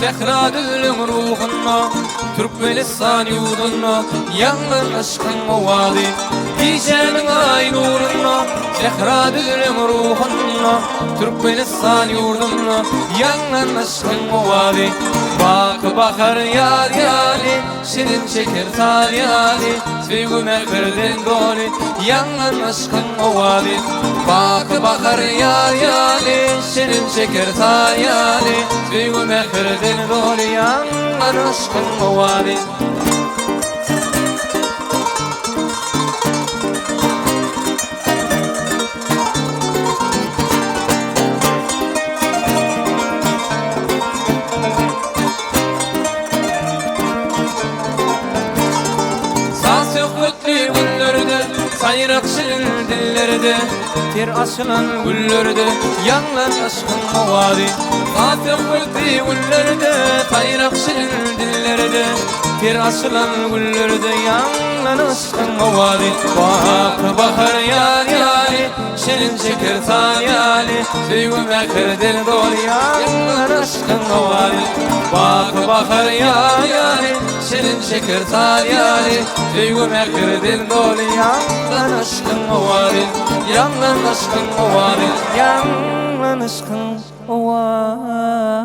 Zehra dilim ruhuna Türkmenistan yurduna Yangın aşkın ovadi Gecenin ay nuruna Zehra dilim ruhuna Türkmenistan yurduna Yangın aşkın ovadi Bak bakar yar yali Şirin çeker tal yali Sevgime kırdın doli Yangın aşkın ovadi Bak bakar yar yali Şirin çeker tal yali Sevgime kırdın doli Yangın aşkın ovadi Sayrak şirin dillerde Ter açılan güllerde Yanlar aşkın ovadi Fatih kırdı güllerde Sayrak şirin dillerde Ter açılan güllerde Yanlar aşkın ovadi Bak bakar yar yali Şirin çeker tal yali Sevgime kırdın doli Yanlar aşkın ovadi Bak bakar yar yali Şirin çeker tal yali Sevgime kırdın doli Yanlar aşkın ovadi Yanlar aşkın ovadi Yanlar aşkın ovadi